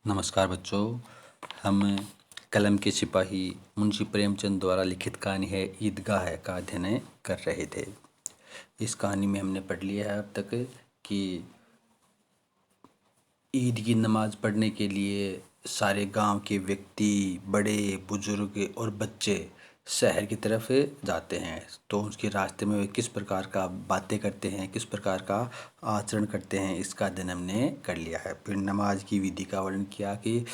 नमस्कार बच्चों। हम कलम के सिपाही मुंशी प्रेमचंद द्वारा लिखित कहानी है ईदगाह का अध्ययन कर रहे थे। इस कहानी में हमने पढ़ लिया है अब तक कि ईद की नमाज़ पढ़ने के लिए सारे गांव के व्यक्ति, बड़े बुजुर्ग और बच्चे शहर की तरफ जाते हैं। तो उसके रास्ते में वे किस प्रकार का बातें करते हैं, किस प्रकार का आचरण करते हैं, इसका अध्ययन हमने कर लिया है। फिर नमाज की विधि का वर्णन किया कि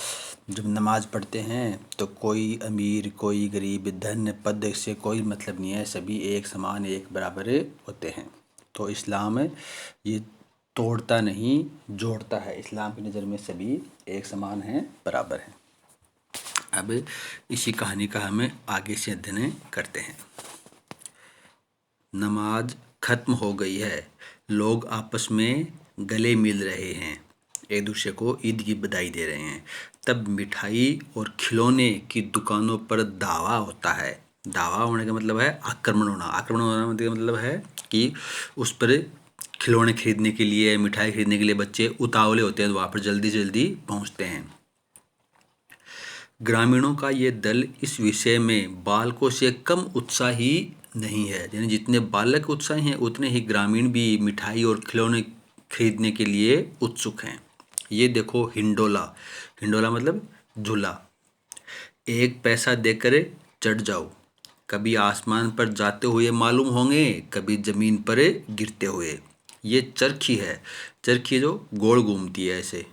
जब नमाज पढ़ते हैं तो कोई अमीर, कोई गरीब, धन पद से कोई मतलब नहीं है, सभी एक समान, एक बराबर होते हैं। तो इस्लाम ये तोड़ता नहीं, जोड़ता है। इस्लाम की नज़र में सभी एक समान हैं, बराबर हैं। अब इसी कहानी का हमें आगे से अध्ययन करते हैं। नमाज खत्म हो गई है, लोग आपस में गले मिल रहे हैं, एक दूसरे को ईद की बधाई दे रहे हैं। तब मिठाई और खिलौने की दुकानों पर दावा होता है। दावा होने का मतलब है आक्रमण होना। आक्रमण होना मतलब है कि उस पर खिलौने खरीदने के लिए, मिठाई खरीदने के लिए बच्चे उतावले होते हैं, तो वहाँ पर जल्दी जल्दी पहुँचते हैं। ग्रामीणों का ये दल इस विषय में बालकों से कम उत्साही नहीं है। यानी जितने बालक उत्साही हैं उतने ही ग्रामीण भी मिठाई और खिलौने खरीदने के लिए उत्सुक हैं। ये देखो हिंडोला। हिंडोला मतलब झूला। एक पैसा देकर चढ़ जाओ, कभी आसमान पर जाते हुए मालूम होंगे, कभी जमीन पर गिरते हुए। ये चरखी है। चरखी जो गोल घूमती है, ऐसे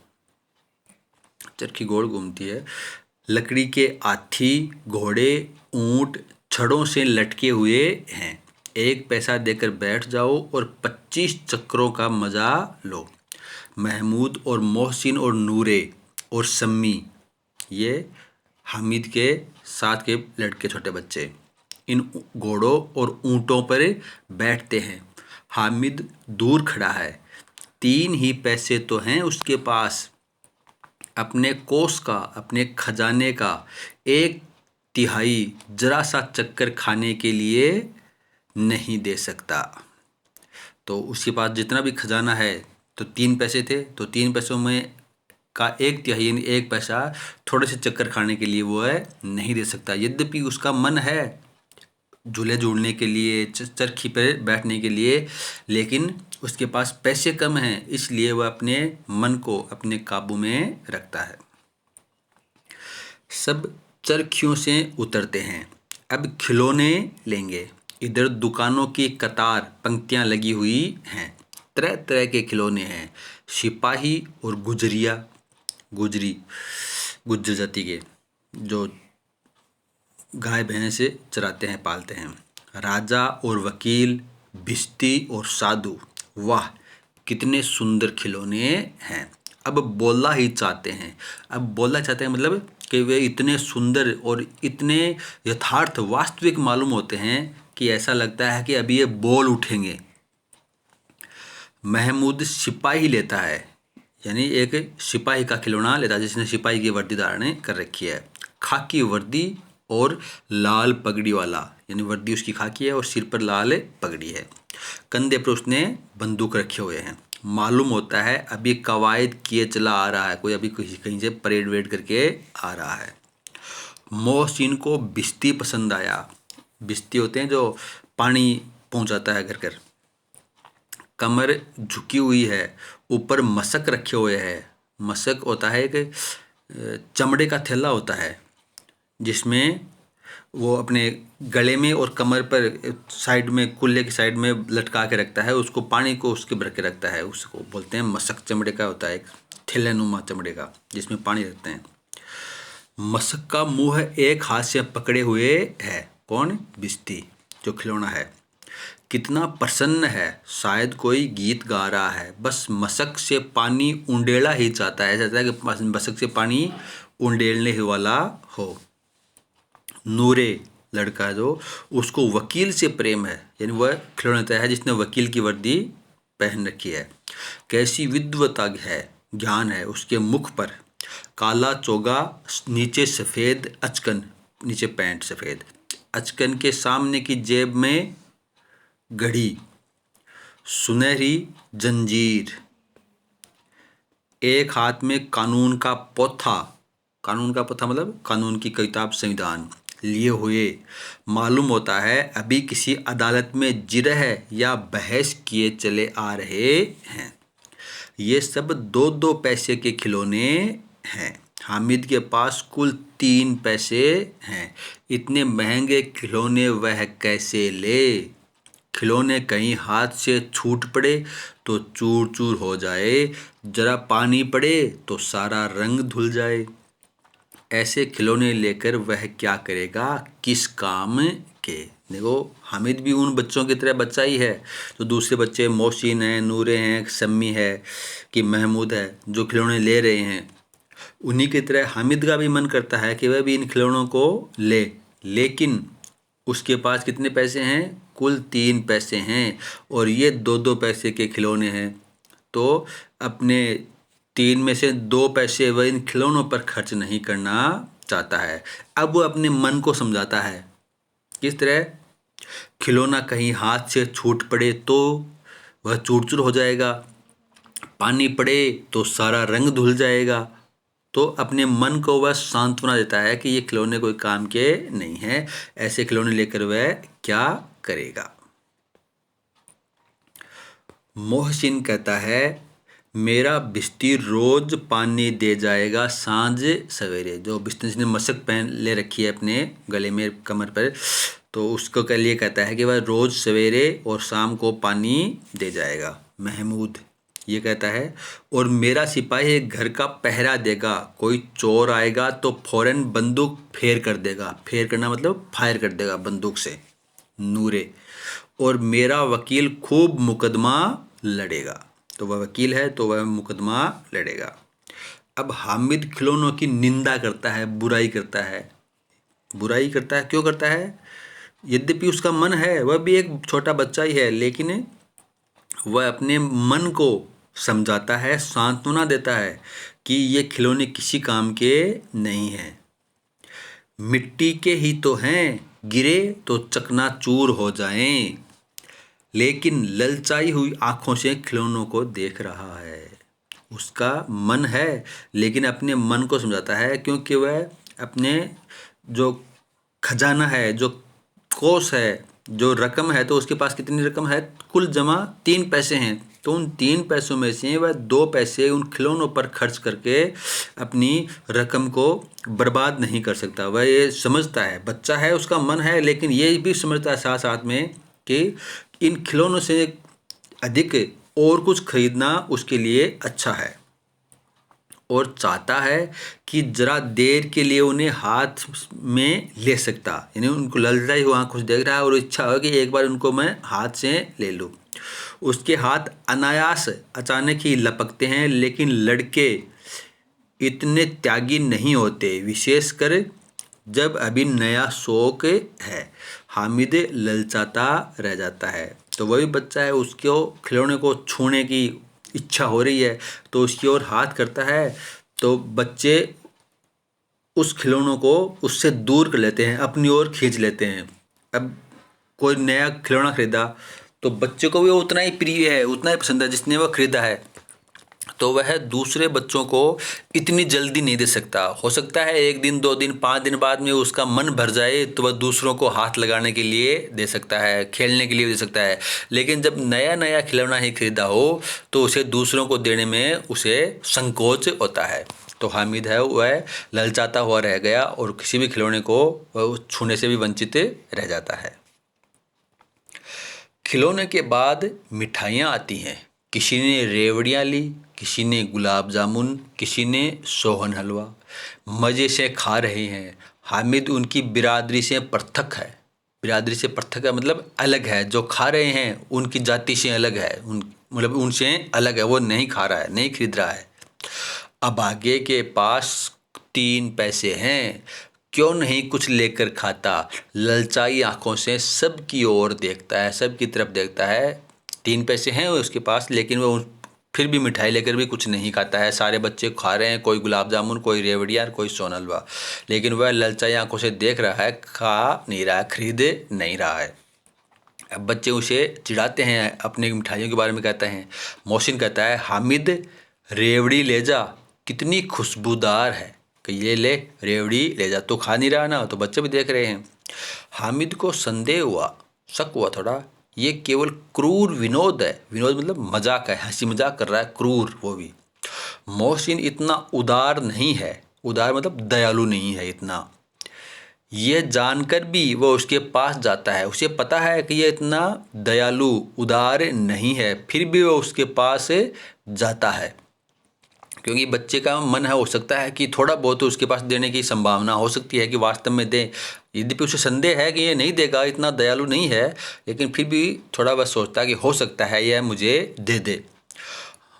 चरखी गोल घूमती है। लकड़ी के हाथी, घोड़े, ऊंट छड़ों से लटके हुए हैं। एक पैसा देकर बैठ जाओ और 25 चक्रों का मजा लो। महमूद और मोहसिन और नूरे और सम्मी, ये हामिद के साथ के लड़के, छोटे बच्चे, इन घोड़ों और ऊंटों पर बैठते हैं। हामिद दूर खड़ा है, 3 ही पैसे तो हैं उसके पास। अपने कोष का, अपने खजाने का 1/3 जरा सा चक्कर खाने के लिए नहीं दे सकता। तो उसके पास जितना भी खजाना है, तो 3 पैसे थे, तो 3 पैसों में का 1/3 यानी 1 पैसा थोड़े से चक्कर खाने के लिए वो है नहीं दे सकता। यद्यपि उसका मन है झूले झूलने के लिए, चरखी पर बैठने के लिए, लेकिन उसके पास पैसे कम हैं, इसलिए वह अपने मन को अपने काबू में रखता है। सब चरखियों से उतरते हैं, अब खिलौने लेंगे। इधर दुकानों की कतार, पंक्तियां लगी हुई हैं। तरह तरह के खिलौने हैं। सिपाही और गुजरिया, गुजरी गुज्जर जाति के, जो गाय भैंस चराते हैं, पालते हैं। राजा और वकील, भिश्ती और साधु, वाह कितने सुंदर खिलौने हैं। अब बोलना ही चाहते हैं। अब बोलना चाहते हैं मतलब कि वे इतने सुंदर और इतने यथार्थ, वास्तविक मालूम होते हैं कि ऐसा लगता है कि अभी ये बोल उठेंगे। महमूद सिपाही लेता है, यानी एक सिपाही का खिलौना लेता है जिसने सिपाही की वर्दी धारण कर रखी है। खाकी वर्दी और लाल पगड़ी वाला, यानी वर्दी उसकी खाकी है और सिर पर लाल पगड़ी है। कंधे पर उसने बंदूक रखे हुए हैं। मालूम होता है अभी कवायद किए चला आ रहा है, कोई अभी कहीं से परेड वेड करके आ रहा है। मोहसिन को बिस्ती पसंद आया। बिस्ती होते हैं जो पानी पहुंचाता है घर घर। कमर झुकी हुई है, ऊपर मशक रखे हुए हैं। मशक होता है एक चमड़े का थैला होता है जिसमें वो अपने गले में और कमर पर साइड में, कुल्ले की साइड में लटका के रखता है, उसको पानी को उसके भर के रखता है। उसको बोलते हैं मशक। चमड़े का होता है, एक थैलानुमा चमड़े का, जिसमें पानी रखते हैं। मशक का मुंह एक हाथ से पकड़े हुए है। कौन? बिस्ती, जो खिलौना है। कितना प्रसन्न है, शायद कोई गीत गा रहा है। बस मशक से पानी उंडेला ही चाहता है, चाहता है कि मशक से पानी उंडेलने वाला हो। नूरे, लड़का जो, उसको वकील से प्रेम है, यानी वह खिलौना है जिसने वकील की वर्दी पहन रखी है। कैसी विद्वता है, ज्ञान है उसके मुख पर। काला चोगा, नीचे सफ़ेद अचकन, नीचे पैंट सफ़ेद। अचकन के सामने की जेब में घड़ी, सुनहरी जंजीर। एक हाथ में कानून का पोथा, कानून का पोथा मतलब कानून की किताब संविधान लिए हुए मालूम होता है अभी किसी अदालत में जिरह या बहस किए चले आ रहे हैं। ये सब 2-2 पैसे के खिलौने हैं। हामिद के पास कुल 3 पैसे हैं। इतने महंगे खिलौने वह कैसे ले? खिलौने कहीं हाथ से छूट पड़े तो चूर चूर हो जाए, जरा पानी पड़े तो सारा रंग धुल जाए। ऐसे खिलौने लेकर वह क्या करेगा, किस काम के? देखो, हामिद भी उन बच्चों की तरह बच्चा ही है। तो दूसरे बच्चे मोहसिन हैं, नूरे हैं, सम्मी है कि महमूद है, जो खिलौने ले रहे हैं, उन्हीं की तरह हामिद का भी मन करता है कि वह भी इन खिलौनों को ले। लेकिन उसके पास कितने पैसे हैं? कुल 3 पैसे हैं और ये 2-2 पैसे के खिलौने हैं। तो अपने 3 में से 2 पैसे वह इन खिलौनों पर खर्च नहीं करना चाहता है। अब वो अपने मन को समझाता है। किस तरह? खिलौना कहीं हाथ से छूट पड़े तो वह चूर चूर हो जाएगा, पानी पड़े तो सारा रंग धुल जाएगा। तो अपने मन को वह सांत्वना देता है कि ये खिलौने कोई काम के नहीं है, ऐसे खिलौने लेकर वह क्या करेगा। मोहसिन कहता है, मेरा बिस्ती रोज पानी दे जाएगा सांझ सवेरे। जो बिस्ती ने मशक पहन ले रखी है अपने गले में, कमर पर, तो उसको के लिए कहता है कि वह रोज सवेरे और शाम को पानी दे जाएगा। महमूद ये कहता है, और मेरा सिपाही घर का पहरा देगा, कोई चोर आएगा तो फौरन बंदूक फेर कर देगा। फेर करना मतलब फायर कर देगा बंदूक से। नूरे, और मेरा वकील खूब मुकदमा लड़ेगा। तो वह वकील है तो वह मुकदमा लड़ेगा। अब हामिद खिलौनों की निंदा करता है, बुराई करता है। बुराई करता है, क्यों करता है? यद्यपि उसका मन है, वह भी एक छोटा बच्चा ही है, लेकिन वह अपने मन को समझाता है, सांत्वना देता है कि ये खिलौने किसी काम के नहीं हैं, मिट्टी के ही तो हैं, गिरे तो चकनाचूर हो जाएं। लेकिन ललचाई हुई आंखों से खिलौनों को देख रहा है। उसका मन है, लेकिन अपने मन को समझाता है, क्योंकि वह अपने जो खजाना है, जो कोष है, जो रकम है, तो उसके पास कितनी रकम है? कुल जमा 3 पैसे हैं। तो उन 3 पैसों में से वह 2 पैसे उन खिलौनों पर खर्च करके अपनी रकम को बर्बाद नहीं कर सकता। वह ये समझता है, बच्चा है, उसका मन है, लेकिन ये भी समझता है साथ साथ में कि इन खिलौनों से अधिक और कुछ खरीदना उसके लिए अच्छा है, और चाहता है कि जरा देर के लिए उन्हें हाथ में ले सकता, यानी उनको ललचाई हुआ आँखों से देख रहा है और इच्छा हो कि एक बार उनको मैं हाथ से ले लूँ। उसके हाथ अनायास अचानक ही लपकते हैं, लेकिन लड़के इतने त्यागी नहीं होते, विशेषकर जब अभी नया शौक है। हामिद ललचाता रह जाता है। तो वही बच्चा है, उसको खिलौने को छूने की इच्छा हो रही है, तो उसकी ओर हाथ करता है, तो बच्चे उस खिलौनों को उससे दूर कर लेते हैं, अपनी ओर खींच लेते हैं। अब कोई नया खिलौना खरीदा तो बच्चे को भी वो उतना ही प्रिय है, उतना ही पसंद है जिसने वो खरीदा है, तो वह दूसरे बच्चों को इतनी जल्दी नहीं दे सकता। हो सकता है 1 दिन, 2 दिन, 5 दिन बाद में उसका मन भर जाए तो वह दूसरों को हाथ लगाने के लिए दे सकता है, खेलने के लिए दे सकता है। लेकिन जब नया नया खिलौना ही खरीदा हो तो उसे दूसरों को देने में उसे संकोच होता है। तो हामिद है वह ललचाता हुआ रह गया और किसी भी खिलौने को वह छूने से भी वंचित रह जाता है। खिलौने के बाद मिठाइयाँ आती हैं। किसी ने रेवड़ियाँ ली, किसी ने गुलाब जामुन, किसी ने सोहन हलवा। मज़े से खा रहे हैं। हामिद उनकी बिरादरी से पृथक है। बिरादरी से पृथक है मतलब अलग है। जो खा रहे हैं उनकी जाति से अलग है, मतलब उनसे अलग है, वो नहीं खा रहा है, नहीं खरीद रहा है। अभागे के पास 3 पैसे हैं, क्यों नहीं कुछ लेकर खाता। ललचाई आंखों से सबकी ओर देखता है, सबकी तरफ देखता है। 3 पैसे हैं उसके पास, लेकिन वो फिर भी मिठाई लेकर भी कुछ नहीं खाता है। सारे बच्चे खा रहे हैं, कोई गुलाब जामुन, कोई रेवड़ियाँ, कोई सोन हलवा, लेकिन वह ललचाई आंखों से देख रहा है, खा नहीं रहा है, खरीद नहीं रहा है। अब बच्चे उसे चिढ़ाते हैं, अपनी मिठाइयों के बारे में कहते हैं। मोहसिन कहता है, हामिद रेवड़ी ले जा कितनी खुशबूदार है। कि ये ले रेवड़ी ले जा, तो खा नहीं रहा ना, तो बच्चे भी देख रहे हैं। हामिद को संदेह हुआ, शक हुआ थोड़ा, ये केवल क्रूर विनोद है। विनोद मतलब मजाक है, हंसी मजाक कर रहा है, क्रूर वो भी। मोहसिन इतना उदार नहीं है, उदार मतलब दयालु नहीं है इतना। यह जानकर भी वो उसके पास जाता है, उसे पता है कि यह इतना दयालु उदार नहीं है, फिर भी वो उसके पास जाता है। क्योंकि बच्चे का मन है, हो सकता है कि थोड़ा बहुत उसके पास देने की संभावना हो सकती है कि वास्तव में दे। यद्यपि उसे संदेह है कि ये नहीं देगा, इतना दयालु नहीं है, लेकिन फिर भी थोड़ा वह सोचता है कि हो सकता है यह मुझे दे दे।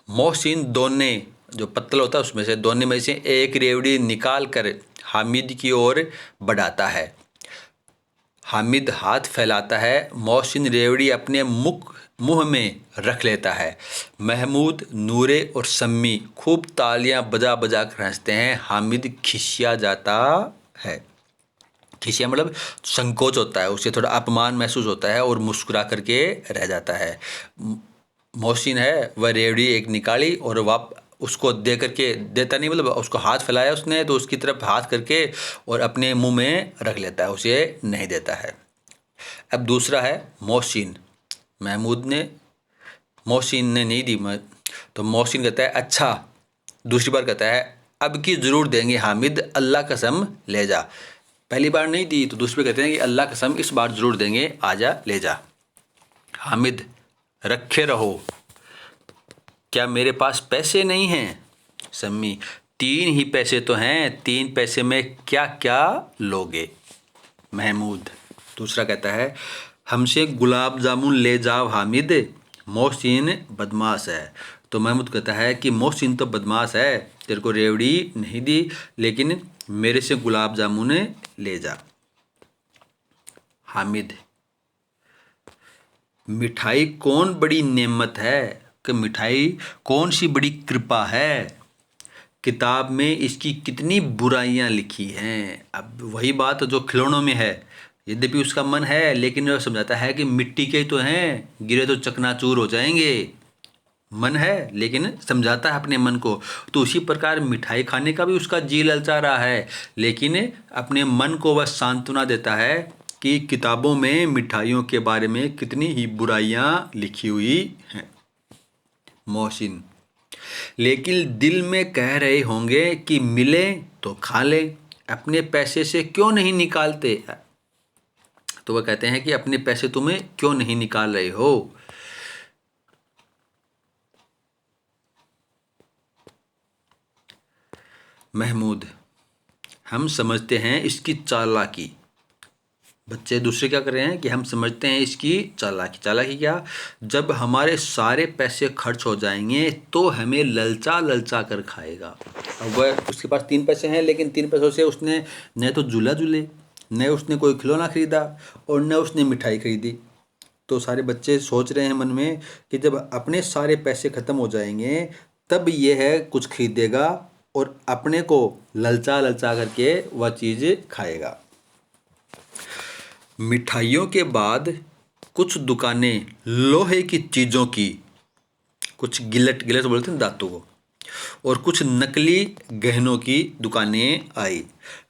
मोहसिन दोने जो पत्तल होता है उसमें से, दोने में से एक रेवड़ी निकाल कर हामिद की ओर बढ़ाता है। हामिद हाथ फैलाता है, मोहसिन रेवड़ी अपने मुंह में रख लेता है। महमूद, नूरे और सम्मी खूब तालियां बजा बजा कर हंसते हैं। हामिद खिसिया जाता है। खिसिया मतलब संकोच होता है, उसे थोड़ा अपमान महसूस होता है और मुस्कुरा करके रह जाता है। मोहसिन है वह रेवड़ी एक निकाली और उसको दे करके, देता नहीं मतलब उसको हाथ फैलाया उसने, तो उसकी तरफ हाथ करके और अपने मुंह में रख लेता है, उसे नहीं देता है। अब दूसरा है मोहसिन। मोहसिन ने नहीं दी, तो मोहसिन कहता है अच्छा। दूसरी बार कहता है अब की ज़रूर देंगे हामिद, अल्लाह कसम ले जा। पहली बार नहीं दी तो दूसरी बार कहते हैं कि अल्लाह कसम इस बार ज़रूर देंगे, आजा ले जा। हामिद, रखे रहो, क्या मेरे पास पैसे नहीं हैं? सम्मी, 3 ही पैसे तो हैं, 3 पैसे में क्या क्या लोगे? महमूद, दूसरा कहता है हमसे गुलाब जामुन ले जाओ हामिद, मोहसिन बदमाश है। तो महमूद कहता है कि मोहसिन तो बदमाश है, तेरे को रेवड़ी नहीं दी, लेकिन मेरे से गुलाब जामुन ले जा। हामिद, मिठाई कौन बड़ी नेमत है, कि मिठाई कौन सी बड़ी कृपा है, किताब में इसकी कितनी बुराइयां लिखी हैं। अब वही बात जो खिलौनों में है, यद्यपि उसका मन है लेकिन वह समझाता है कि मिट्टी के तो हैं, गिरे तो चकनाचूर हो जाएंगे। मन है लेकिन समझाता है अपने मन को। तो उसी प्रकार मिठाई खाने का भी उसका जी ललचा रहा है, लेकिन अपने मन को वह सांत्वना देता है कि किताबों में मिठाइयों के बारे में कितनी ही बुराइयां लिखी हुई हैं। मोहसिन, लेकिन दिल में कह रहे होंगे कि मिले तो खा ले, अपने पैसे से क्यों नहीं निकालते? तो वह कहते हैं कि अपने पैसे तुम्हें क्यों नहीं निकाल रहे हो? महमूद, हम समझते हैं इसकी चालाकी। बच्चे दूसरे क्या कर रहे हैं कि हम समझते हैं इसकी चालाकी। चालाकी क्या? जब हमारे सारे पैसे खर्च हो जाएंगे तो हमें ललचा ललचा कर खाएगा। अब वह उसके पास 3 पैसे हैं, लेकिन 3 पैसों से उसने न तो झूला झूले, न उसने कोई खिलौना खरीदा और न उसने मिठाई खरीदी। तो सारे बच्चे सोच रहे हैं मन में कि जब अपने सारे पैसे ख़त्म हो जाएंगे तब ये है कुछ खरीदेगा और अपने को ललचा ललचा करके वह चीज़ खाएगा। मिठाइयों के बाद कुछ दुकानें लोहे की चीज़ों की, कुछ गिलट गिलट बोलते हैं धातु को, और कुछ नकली गहनों की दुकानें आई।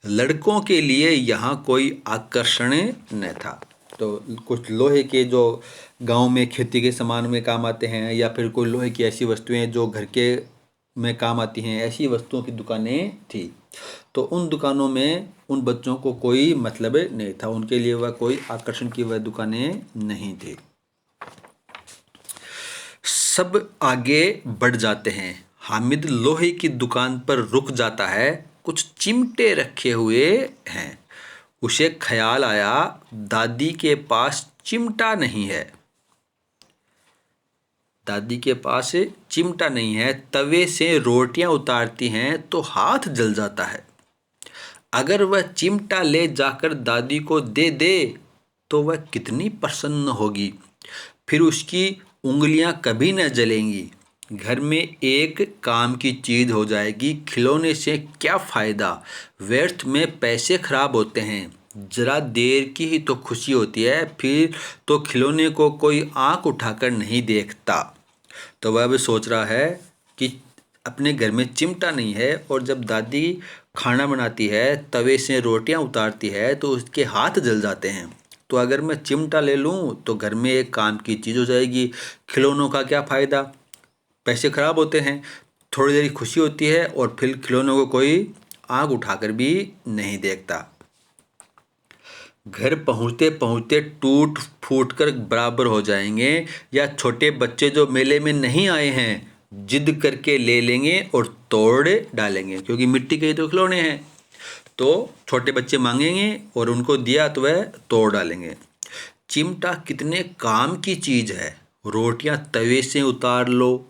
लड़कों के लिए यहाँ कोई आकर्षण न था। तो कुछ लोहे के जो गांव में खेती के सामान में काम आते हैं, या फिर कोई लोहे की ऐसी वस्तुएं जो घर के में काम आती हैं, ऐसी वस्तुओं की दुकानें थी। तो उन दुकानों में उन बच्चों को कोई मतलब नहीं था, उनके लिए वह कोई आकर्षण की वह दुकानें नहीं थी। सब आगे बढ़ जाते हैं। हामिद लोहे की दुकान पर रुक जाता है, कुछ चिमटे रखे हुए हैं। उसे ख्याल आया दादी के पास चिमटा नहीं है। दादी के पास चिमटा नहीं है, तवे से रोटियां उतारती हैं तो हाथ जल जाता है। अगर वह चिमटा ले जाकर दादी को दे दे तो वह कितनी प्रसन्न होगी, फिर उसकी उंगलियां कभी न जलेंगी। घर में एक काम की चीज़ हो जाएगी। खिलौने से क्या फ़ायदा, व्यर्थ में पैसे खराब होते हैं। ज़रा देर की ही तो खुशी होती है, फिर तो खिलौने को कोई आंख उठाकर नहीं देखता। तो वह भी सोच रहा है कि अपने घर में चिमटा नहीं है और जब दादी खाना बनाती है, तवे से रोटियां उतारती है तो उसके हाथ जल जाते हैं। तो अगर मैं चिमटा ले लूं तो घर में एक काम की चीज़ हो जाएगी। खिलौनों का क्या फ़ायदा, पैसे खराब होते हैं। थोड़ी देर की खुशी होती है और फिर खिलौनों को कोई आँख उठाकर भी नहीं देखता। घर पहुँचते पहुँचते टूट फूट कर बराबर हो जाएंगे, या छोटे बच्चे जो मेले में नहीं आए हैं जिद करके ले लेंगे और तोड़ डालेंगे, क्योंकि मिट्टी के ही तो खिलौने हैं। तो छोटे बच्चे मांगेंगे और उनको दिया तो वह तोड़ डालेंगे। चिमटा कितने काम की चीज़ है। रोटियां तवे से उतार लो,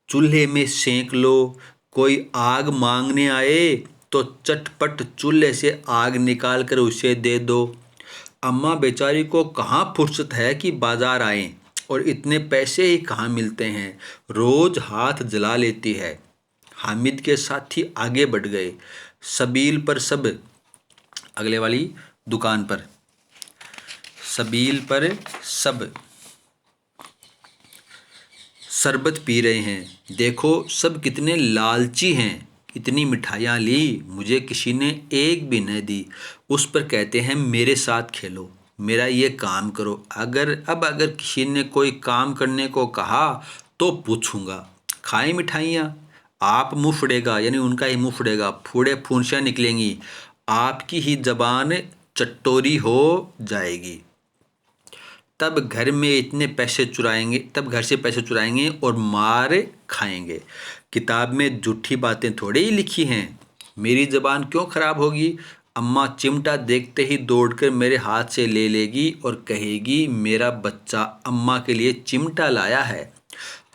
चूल्हे में सेंक लो, कोई आग मांगने आए तो चटपट चूल्हे से आग निकाल कर उसे दे दो। अम्मा बेचारी को कहाँ फुर्सत है कि बाजार आएं, और इतने पैसे ही कहाँ मिलते हैं, रोज हाथ जला लेती है। हामिद के साथी आगे बढ़ गए। सबील पर सब, अगले वाली दुकान पर, सबील पर सब शरबत पी रहे हैं। देखो सब कितने लालची हैं, इतनी मिठाइयाँ ली, मुझे किसी ने एक भी न दी। उस पर कहते हैं मेरे साथ खेलो, मेरा ये काम करो। अगर किसी ने कोई काम करने को कहा तो पूछूंगा। खाएं मिठाइयाँ, आप मुँह फुड़ेगा, यानी उनका ही मुँह फुड़ेगा, फूड़े फुंसियाँ निकलेंगी, आपकी ही जबान चट्टोरी हो जाएगी। तब घर से पैसे चुराएंगे और मार खाएंगे। किताब में झूठी बातें थोड़ी ही लिखी हैं, मेरी ज़बान क्यों खराब होगी। अम्मा चिमटा देखते ही दौड़कर मेरे हाथ से ले लेगी और कहेगी मेरा बच्चा अम्मा के लिए चिमटा लाया है।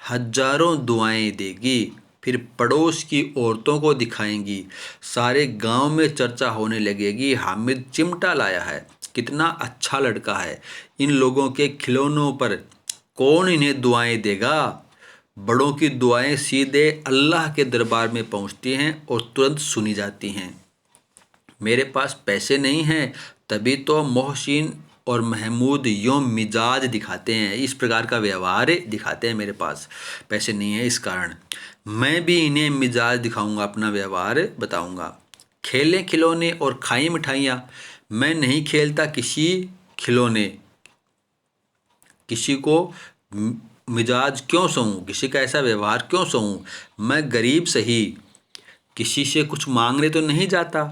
हजारों दुआएं देगी, फिर पड़ोस की औरतों को दिखाएंगी, सारे गांव में चर्चा होने लगेगी, हामिद चिमटा लाया है, कितना अच्छा लड़का है। इन लोगों के खिलौनों पर कौन इन्हें दुआएं देगा। बड़ों की दुआएं सीधे अल्लाह के दरबार में पहुंचती हैं और तुरंत सुनी जाती हैं। मेरे पास पैसे नहीं हैं, तभी तो मोहसिन और महमूद यूँ मिजाज दिखाते हैं, इस प्रकार का व्यवहार दिखाते हैं। मेरे पास पैसे नहीं है, इस कारण मैं भी इन्हें मिजाज दिखाऊंगा, अपना व्यवहार बताऊंगा। खेलें खिलौने और खाएं मिठाइयाँ, मैं नहीं खेलता किसी खिलौने, किसी को मिजाज क्यों सहूँ, किसी का ऐसा व्यवहार क्यों सहूँ। मैं गरीब सही, किसी से कुछ मांगने तो नहीं जाता।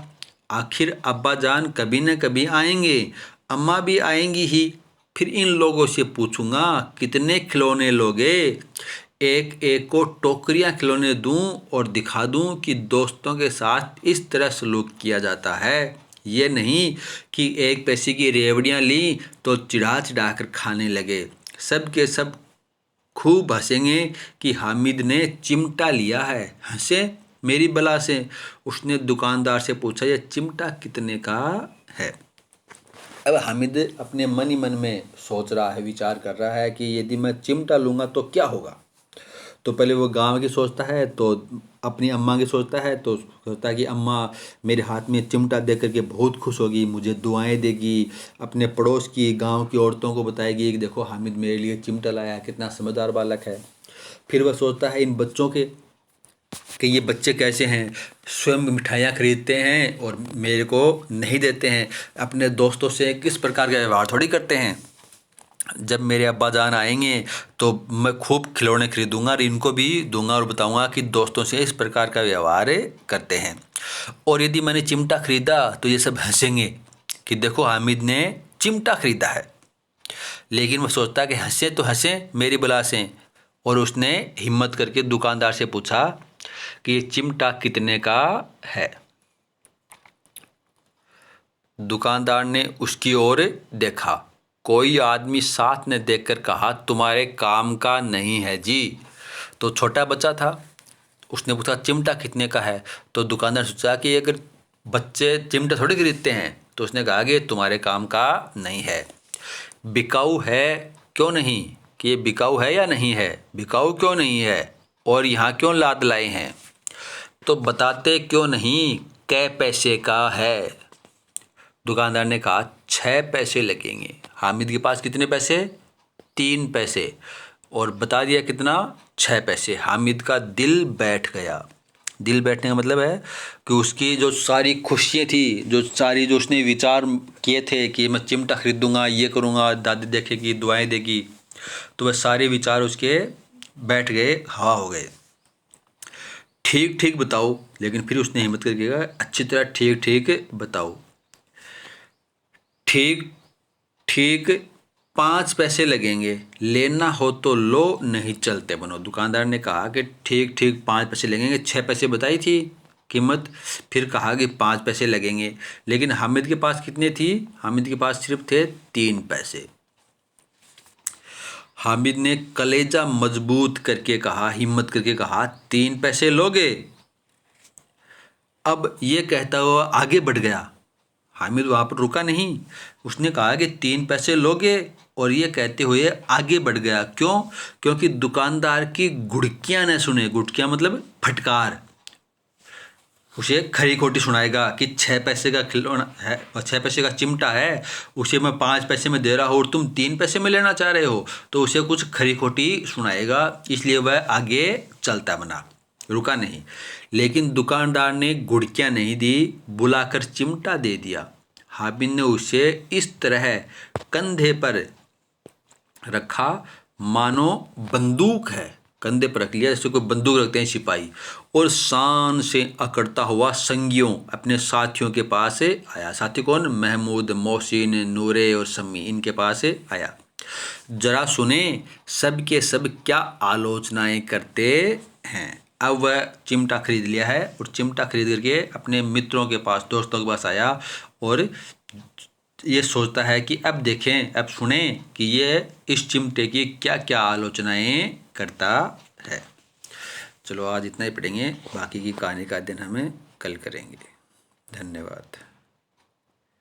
आखिर अब्बा जान कभी न कभी आएंगे, अम्मा भी आएंगी ही, फिर इन लोगों से पूछूंगा कितने खिलौने लोगे। एक एक को टोकरियां खिलौने दूं और दिखा दूं कि दोस्तों के साथ इस तरह सलूक किया जाता है। ये नहीं कि एक पैसे की रेवड़ियां ली तो चिढ़ा चिढ़ा कर खाने लगे। सब के सब खूब हंसेंगे कि हामिद ने चिमटा लिया है। हंसे मेरी बला से। उसने दुकानदार से पूछा ये चिमटा कितने का है। अब हामिद अपने मन ही मन में सोच रहा है, विचार कर रहा है कि यदि मैं चिमटा लूँगा तो क्या होगा। तो पहले वो गांव की सोचता है, तो अपनी अम्मा की सोचता है, तो सोचता है कि अम्मा मेरे हाथ में चिमटा देख करके बहुत खुश होगी, मुझे दुआएं देगी। अपने पड़ोस की गांव की औरतों को बताएगी कि देखो हामिद मेरे लिए चिमटा लाया है, कितना समझदार बालक है। फिर वह सोचता है इन बच्चों के कि ये बच्चे कैसे हैं, स्वयं मिठाइयाँ खरीदते हैं और मेरे को नहीं देते हैं, अपने दोस्तों से किस प्रकार का व्यवहार थोड़ी करते हैं। जब मेरे अब्बा जान आएंगे तो मैं खूब खिलौने खरीदूंगा और इनको भी दूंगा और बताऊंगा कि दोस्तों से इस प्रकार का व्यवहार करते हैं। और यदि मैंने चिमटा खरीदा तो ये सब हंसेंगे कि देखो हामिद ने चिमटा खरीदा है। लेकिन वो सोचता है कि हंसे तो हंसे मेरी बला से, और उसने हिम्मत करके दुकानदार से पूछा कि ये चिमटा कितने का है। दुकानदार ने उसकी ओर देखा। कोई आदमी साथ ने देखकर कहा तुम्हारे काम का नहीं है जी। तो छोटा बच्चा था, उसने पूछा चिमटा कितने का है। तो दुकानदार सोचा कि अगर बच्चे चिमटा थोड़ी खरीदते हैं, तो उसने कहा कि तुम्हारे काम का नहीं है। बिकाऊ है क्यों नहीं, कि ये बिकाऊ है या नहीं है, बिकाऊ क्यों नहीं है और यहाँ क्यों लाद लाए हैं, तो बताते क्यों नहीं कै पैसे का है। दुकानदार ने कहा 6 पैसे लगेंगे। हामिद के पास कितने पैसे, 3 पैसे। और बता दिया कितना, 6 पैसे। हामिद का दिल बैठ गया। दिल बैठने का मतलब है कि उसकी जो सारी खुशियाँ थी, जो उसने विचार किए थे कि मैं चिमटा खरीदूंगा, ये करूँगा, दादी देखेगी, दुआएं देगी, तो वह सारे विचार उसके बैठ गए, हवा हो गए। ठीक ठीक बताओ, लेकिन फिर उसने हिम्मत करके कहा, अच्छी तरह ठीक ठीक बताओ। ठीक ठीक 5 पैसे लगेंगे, लेना हो तो लो, नहीं चलते बनो। दुकानदार ने कहा कि ठीक ठीक 5 पैसे लगेंगे। 6 पैसे बताई थी कीमत, फिर कहा कि 5 पैसे लगेंगे। लेकिन हामिद के पास कितने थी? हामिद के पास सिर्फ थे 3 पैसे। हामिद ने कलेजा मजबूत करके कहा, हिम्मत करके कहा, 3 पैसे लोगे? अब ये कहता हुआ आगे बढ़ गया। हामिद वहाँ पर रुका नहीं, उसने कहा कि 3 पैसे लोगे, और ये कहते हुए आगे बढ़ गया। क्यों? क्योंकि दुकानदार की गुड़कियाँ न सुने। गुड़कियाँ मतलब फटकार, उसे खरी खोटी सुनाएगा कि 6 पैसे का खिलौना है और 6 पैसे का चिमटा है, उसे मैं 5 पैसे में दे रहा हूँ और तुम 3 पैसे में लेना चाह रहे हो, तो उसे कुछ खरी खोटी सुनाएगा। इसलिए वह आगे चलता बना, रुका नहीं। लेकिन दुकानदार ने गुड़कियाँ नहीं दी, बुलाकर चिमटा दे दिया। हामिद ने उसे इस तरह कंधे पर रखा मानो बंदूक है। कंधे पर रख लिया जैसे कोई बंदूक रखते हैं सिपाही, और शान से अकड़ता हुआ संगियों, अपने साथियों के पास से आया। साथी कौन? महमूद, मोहसिन, नूरे और सम्मी, इनके पास से आया। जरा सुने सब के सब क्या आलोचनाएं करते हैं। अब वह चिमटा खरीद लिया है, और चिमटा खरीद करके अपने मित्रों के पास, दोस्तों के पास आया, और ये सोचता है कि अब देखें, अब सुने कि ये इस चिमटे की क्या क्या आलोचनाएं करता है। चलो आज इतना ही पढ़ेंगे, बाकी की कहानी का अध्ययन हमें कल करेंगे। धन्यवाद।